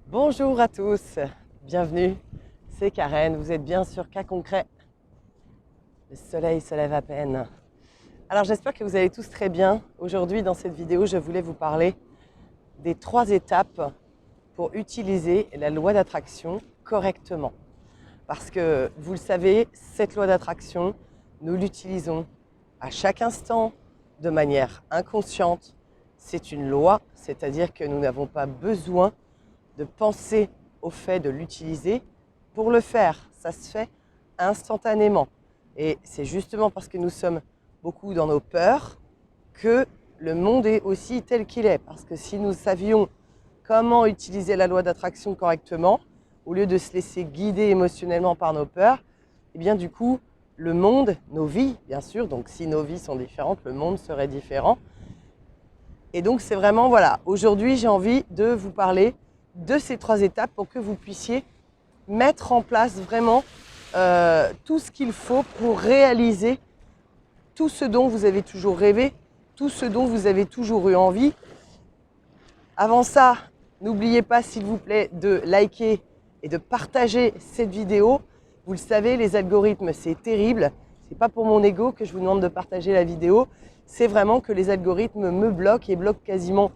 Bonjour à tous, bienvenue, c'est Karen, vous êtes bien sur Cas Concret. Le soleil se lève à peine. Alors j'espère que vous allez tous très bien. Aujourd'hui dans cette vidéo, je voulais vous parler des 3 étapes pour utiliser la loi d'attraction correctement. Parce que vous le savez, cette loi d'attraction, nous l'utilisons à chaque instant de manière inconsciente. C'est une loi, c'est-à-dire que nous n'avons pas besoin de penser au fait de l'utiliser pour le faire. Ça se fait instantanément. Et c'est justement parce que nous sommes beaucoup dans nos peurs que le monde est aussi tel qu'il est. Parce que si nous savions comment utiliser la loi d'attraction correctement, au lieu de se laisser guider émotionnellement par nos peurs, eh bien du coup, le monde, nos vies, bien sûr, donc si nos vies sont différentes, le monde serait différent. Et donc c'est vraiment, voilà, aujourd'hui j'ai envie de vous parler de ces 3 étapes pour que vous puissiez mettre en place vraiment tout ce qu'il faut pour réaliser tout ce dont vous avez toujours rêvé, tout ce dont vous avez toujours eu envie. Avant ça, n'oubliez pas s'il vous plaît de liker et de partager cette vidéo. Vous le savez, les algorithmes, c'est terrible. C'est pas pour mon ego que je vous demande de partager la vidéo. C'est vraiment que les algorithmes me bloquent et bloquent quasiment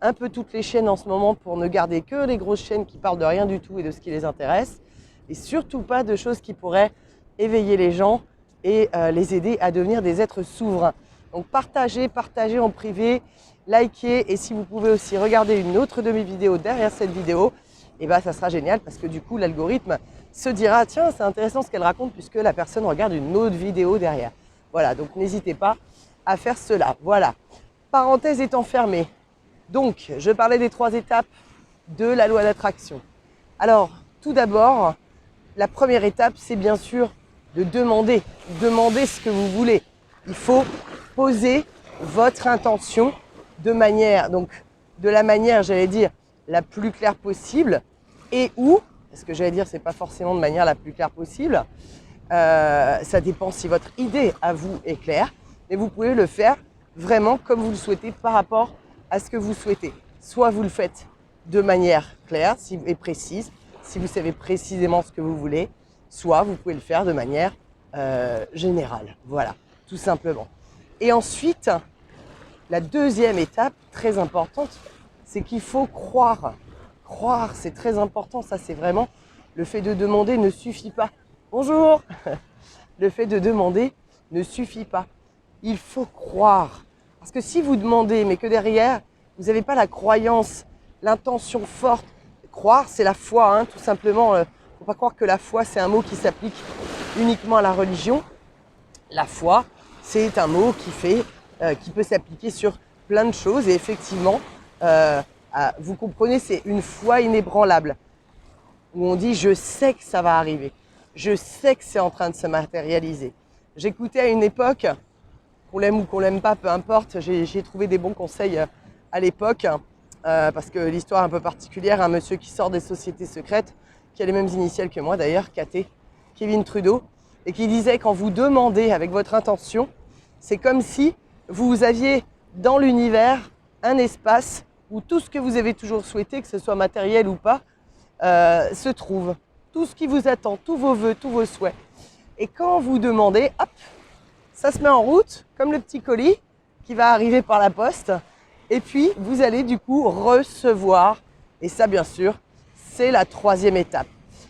un peu toutes les chaînes en ce moment pour ne garder que les grosses chaînes qui parlent de rien du tout et de ce qui les intéresse. Et surtout pas de choses qui pourraient éveiller les gens et les aider à devenir des êtres souverains. Donc partagez en privé, likez et si vous pouvez aussi regarder une autre de mes vidéos derrière cette vidéo, et ben ça sera génial parce que du coup l'algorithme se dira tiens c'est intéressant ce qu'elle raconte puisque la personne regarde une autre vidéo derrière. Voilà, donc n'hésitez pas à faire cela. Voilà, parenthèse étant fermée. Donc je parlais des 3 étapes de la loi d'attraction. Alors tout d'abord, la première étape c'est bien sûr de demander ce que vous voulez. Il faut poser votre intention de la manière, j'allais dire, la plus claire possible et où, ce que j'allais dire, c'est pas forcément de manière la plus claire possible, ça dépend si votre idée à vous est claire, mais vous pouvez le faire vraiment comme vous le souhaitez par rapport à ce que vous souhaitez. Soit vous le faites de manière claire et précise, si vous savez précisément ce que vous voulez, soit vous pouvez le faire de manière générale. Voilà, tout simplement. Et ensuite, la deuxième étape, très importante, c'est qu'il faut croire. Croire, c'est très important. Ça, c'est vraiment le fait de demander ne suffit pas. Bonjour. Le fait de demander ne suffit pas. Il faut croire. Parce que si vous demandez, mais que derrière, vous n'avez pas la croyance, l'intention forte, croire, c'est la foi, hein, tout simplement. Il ne faut pas croire que la foi, c'est un mot qui s'applique uniquement à la religion. La foi, c'est un mot qui peut s'appliquer sur plein de choses. Et effectivement, vous comprenez, c'est une foi inébranlable. Où on dit, je sais que ça va arriver. Je sais que c'est en train de se matérialiser. J'écoutais à une époque, qu'on l'aime ou qu'on l'aime pas, peu importe, j'ai trouvé des bons conseils à l'époque, parce que l'histoire est un peu particulière, un monsieur qui sort des sociétés secrètes, qui a les mêmes initiales que moi d'ailleurs, KT, Kevin Trudeau, et qui disait quand vous demandez avec votre intention, c'est comme si vous aviez dans l'univers un espace où tout ce que vous avez toujours souhaité, que ce soit matériel ou pas, se trouve. Tout ce qui vous attend, tous vos vœux, tous vos souhaits. Et quand vous demandez, hop, ça se met en route, comme le petit colis qui va arriver par la poste. Et puis, vous allez du coup recevoir. Et ça, bien sûr, c'est la 3e étape.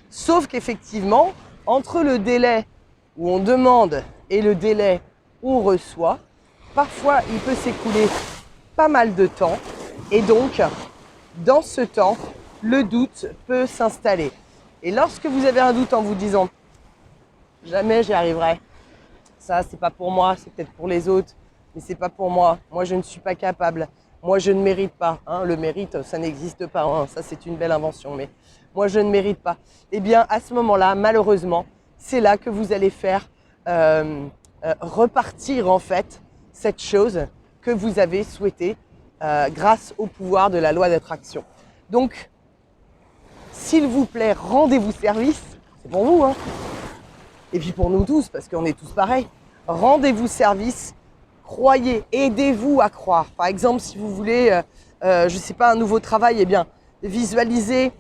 Sauf qu'effectivement, entre le délai où on demande et le délai où on reçoit, parfois, il peut s'écouler pas mal de temps. Et donc, dans ce temps, le doute peut s'installer. Et lorsque vous avez un doute en vous disant « jamais j'y arriverai », ça, c'est pas pour moi, c'est peut-être pour les autres, mais c'est pas pour moi. Moi, je ne suis pas capable. Moi, je ne mérite pas. Hein, le mérite, ça n'existe pas. Hein, ça, c'est une belle invention. Mais moi, je ne mérite pas. Eh bien, à ce moment-là, malheureusement, c'est là que vous allez faire repartir, en fait, cette chose que vous avez souhaitée grâce au pouvoir de la loi d'attraction. Donc, s'il vous plaît, rendez-vous service. C'est pour vous, hein. Et puis pour nous tous, parce qu'on est tous pareils. Rendez-vous service, croyez, aidez-vous à croire. Par exemple, si vous voulez, je ne sais pas, un nouveau travail, eh bien, visualisez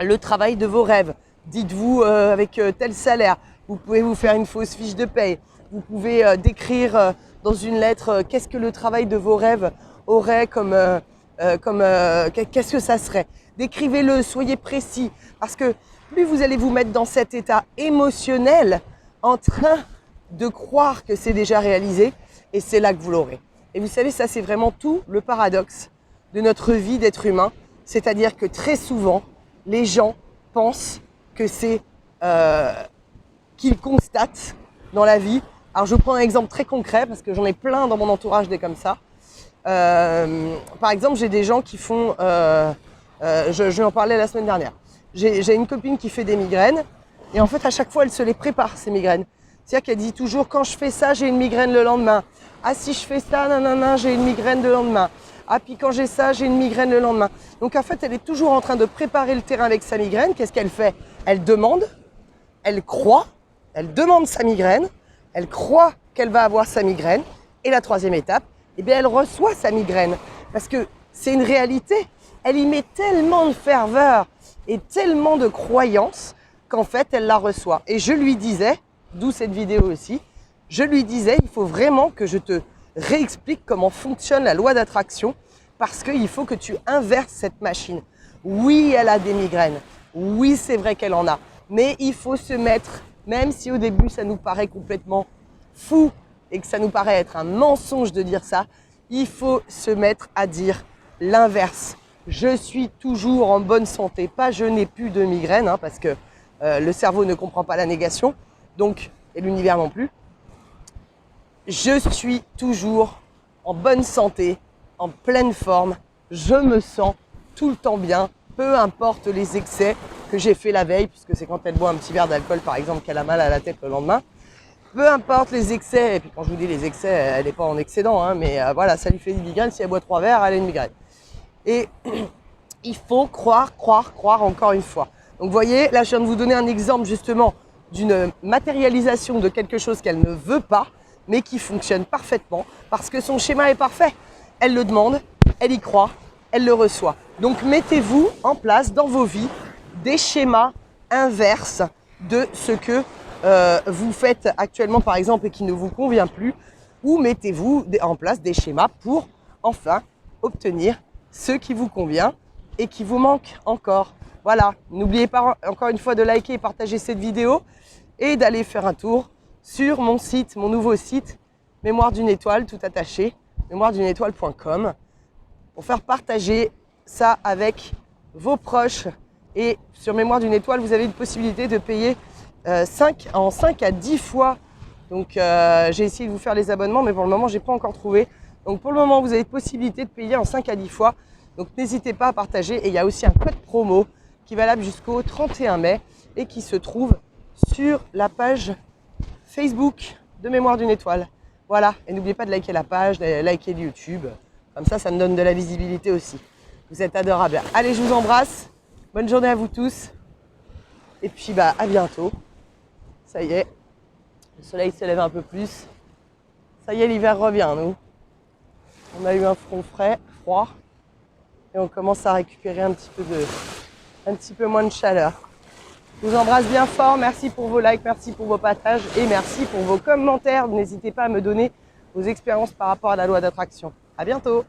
le travail de vos rêves. Dites-vous avec tel salaire, vous pouvez vous faire une fausse fiche de paye. Vous pouvez décrire dans une lettre qu'est-ce que le travail de vos rêves aurait qu'est-ce que ça serait. Décrivez-le, soyez précis, parce que plus vous allez vous mettre dans cet état émotionnel en train de croire que c'est déjà réalisé, et c'est là que vous l'aurez. Et vous savez, ça c'est vraiment tout le paradoxe de notre vie d'être humain, c'est-à-dire que très souvent, les gens pensent que c'est qu'ils constatent dans la vie. Alors je vous prends un exemple très concret, parce que j'en ai plein dans mon entourage des comme ça. Par exemple, j'ai des gens qui font, je en parlais la semaine dernière, j'ai une copine qui fait des migraines, et en fait à chaque fois elle se les prépare, ces migraines. C'est-à-dire qu'elle dit toujours, quand je fais ça, j'ai une migraine le lendemain. Ah, si je fais ça, nanana, j'ai une migraine le lendemain. Ah, puis quand j'ai ça, j'ai une migraine le lendemain. Donc en fait, elle est toujours en train de préparer le terrain avec sa migraine. Qu'est-ce qu'elle fait? Elle demande, elle croit, elle demande sa migraine, elle croit qu'elle va avoir sa migraine. Et la troisième étape, eh bien, elle reçoit sa migraine. Parce que c'est une réalité. Elle y met tellement de ferveur et tellement de croyance qu'en fait, elle la reçoit. Et je lui disais, d'où cette vidéo aussi, je lui disais, il faut vraiment que je te réexplique comment fonctionne la loi d'attraction, parce qu'il faut que tu inverses cette machine. Oui, elle a des migraines. Oui, c'est vrai qu'elle en a. Mais il faut se mettre, même si au début ça nous paraît complètement fou et que ça nous paraît être un mensonge de dire ça, il faut se mettre à dire l'inverse. Je suis toujours en bonne santé, pas je n'ai plus de migraine, hein, parce que le cerveau ne comprend pas la négation, donc, et l'univers non plus. Je suis toujours en bonne santé, en pleine forme, je me sens tout le temps bien, peu importe les excès que j'ai fait la veille, puisque c'est quand elle boit un petit verre d'alcool par exemple qu'elle a mal à la tête le lendemain. Peu importe les excès, et puis quand je vous dis les excès, elle n'est pas en excédent, hein, mais voilà, ça lui fait une migraine, si elle boit 3 verres, elle a une migraine. Et il faut croire encore une fois. Donc vous voyez, là je viens de vous donner un exemple justement d'une matérialisation de quelque chose qu'elle ne veut pas, mais qui fonctionne parfaitement, parce que son schéma est parfait. Elle le demande, elle y croit, elle le reçoit. Donc mettez-vous en place dans vos vies des schémas inverses de ce que vous faites actuellement par exemple et qui ne vous convient plus, ou mettez-vous en place des schémas pour enfin obtenir ce qui vous convient et qui vous manque encore. Voilà, n'oubliez pas encore une fois de liker et partager cette vidéo et d'aller faire un tour sur mon site, mon nouveau site, Mémoire d'une étoile, tout attaché, mémoired'uneétoile.com, pour faire partager ça avec vos proches. Et sur Mémoire d'une étoile, vous avez une possibilité de payer 5 à 10 fois. Donc j'ai essayé de vous faire les abonnements, mais pour le moment, je n'ai pas encore trouvé. Donc pour le moment, vous avez la possibilité de payer en 5 à 10 fois. Donc n'hésitez pas à partager. Et il y a aussi un code promo qui est valable jusqu'au 31 mai et qui se trouve sur la page Facebook de Mémoire d'une étoile. Voilà, et n'oubliez pas de liker la page, de liker le YouTube. Comme ça, ça me donne de la visibilité aussi. Vous êtes adorables. Allez, je vous embrasse. Bonne journée à vous tous. Et puis, à bientôt. Ça y est, le soleil se lève un peu plus. Ça y est, l'hiver revient, nous. On a eu un front froid. Et on commence à récupérer un petit peu moins de chaleur. Je vous embrasse bien fort, merci pour vos likes, merci pour vos partages et merci pour vos commentaires. N'hésitez pas à me donner vos expériences par rapport à la loi d'attraction. À bientôt!